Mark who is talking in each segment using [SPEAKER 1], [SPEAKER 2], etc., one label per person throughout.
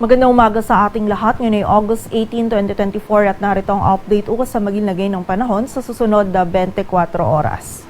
[SPEAKER 1] Magandang umaga sa ating lahat. Ngayon ay August 18, 2024 at narito ang update ukol sa maging ng panahon sa susunod na 24 oras.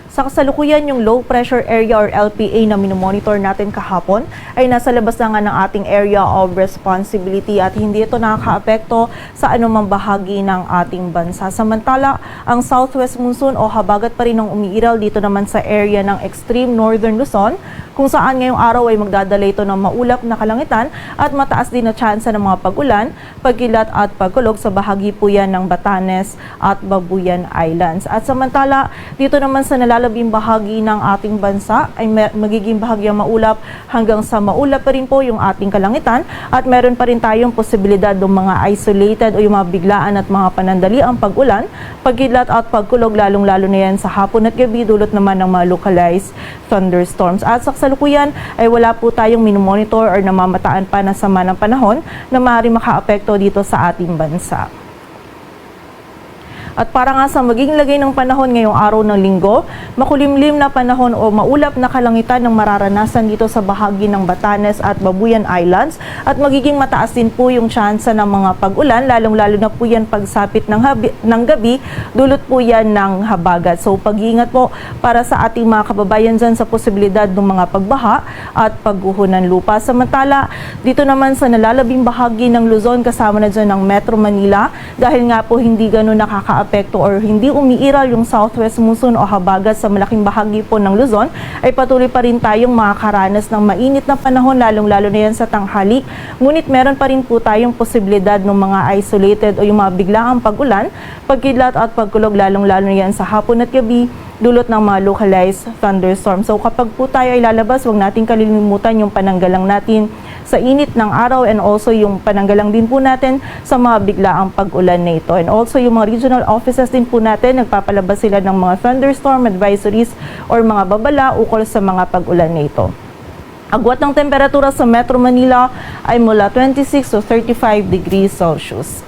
[SPEAKER 1] Sa kasalukuyan, yung low pressure area or LPA na minomonitor natin kahapon ay nasa labas na nga ng ating area of responsibility at hindi ito nakakaapekto sa anumang bahagi ng ating bansa. Samantala, ang southwest monsoon o habagat pa rin ang umiiral dito naman sa area ng extreme northern Luzon, kung saan ngayong araw ay magdadala ito ng maulap na kalangitan at mataas din na tsansa ng mga pag-ulan, pagkilat at pagkulog sa bahagi po yan ng Batanes at Babuyan Islands. At samantala, dito naman sa nalalabing bahagi ng ating bansa ay magiging bahagyang maulap hanggang sa maulap pa rin po yung ating kalangitan at meron pa rin tayong posibilidad ng mga isolated o yung mga biglaan at mga panandaliang pag-ulan, pagkilat at pagkulog lalong-lalo na yan sa hapon at gabi dulot naman ng mga localized thunderstorms. At sa kasalukuyan ay wala po tayong minomonitor or namamataan pa na sama ng panahon na maaaring makaapekto dito sa ating bansa. At para nga sa magiging lagay ng panahon ngayong araw ng linggo, makulimlim na panahon o maulap na kalangitan ng mararanasan dito sa bahagi ng Batanes at Babuyan Islands at magiging mataas din po yung tsansa ng mga pag-ulan, lalong-lalo na po yan pagsapit ng gabi, dulot po yan ng habagat. So pag-iingat po para sa ating mga kababayan dyan sa posibilidad ng mga pagbaha at pagguho ng lupa. Samantala, dito naman sa nalalabing bahagi ng Luzon kasama na dyan ng Metro Manila dahil nga po hindi ganun nakakaapekto or hindi umiiral yung southwest monsoon o habagat sa malaking bahagi po ng Luzon, ay patuloy pa rin tayong makakaranas ng mainit na panahon, lalong-lalo na yan sa tanghali. Ngunit meron pa rin po tayong posibilidad ng mga isolated o yung mga biglaang pag-ulan, pagkidlat at pagkulog, lalong-lalo na yan sa hapon at gabi, dulot ng mga localized thunderstorms. So kapag po tayo ay lalabas, huwag natin kalilimutan yung pananggalang natin sa init ng araw and also yung pananggalang din po natin sa mga biglaang pag-ulan na ito. And also yung mga regional offices din po natin, nagpapalabas sila ng mga thunderstorm advisories or mga babala ukol sa mga pag-ulan na ito. Agwat ng temperatura sa Metro Manila ay mula 26 to 35 degrees Celsius.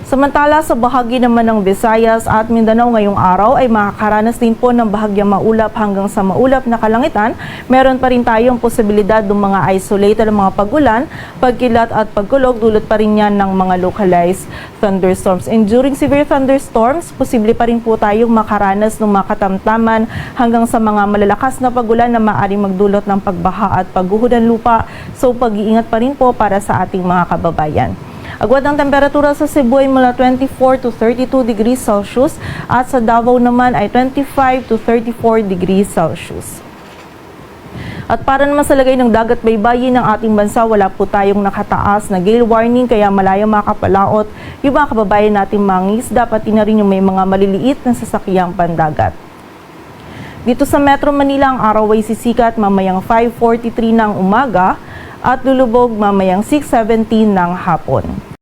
[SPEAKER 1] Samantala sa bahagi naman ng Visayas at Mindanao ngayong araw ay makakaranas din po ng bahagyang maulap hanggang sa maulap na kalangitan. Meron pa rin tayong posibilidad ng mga isolated mga pag-ulan, pagkilat at pagkulog, dulot pa rin yan ng mga localized thunderstorms. And during severe thunderstorms, posible pa rin po tayong makaranas ng mga katamtaman hanggang sa mga malalakas na pag-ulan na maaaring magdulot ng pagbaha at pagguho ng lupa. So pag-iingat pa rin po para sa ating mga kababayan. Agwat ng temperatura sa Cebu ay mula 24 to 32 degrees Celsius at sa Davao naman ay 25 to 34 degrees Celsius. At para naman sa lagay ng dagat baybayin ng ating bansa, wala po tayong nakataas na gale warning kaya malayang makapalaot yung mga kababayan nating mangisda pati na rin yung may mga maliliit na sasakyang pandagat. Dito sa Metro Manila, ang araw ay sisikat mamayang 5:43 ng umaga at lulubog mamayang 6:17 ng hapon.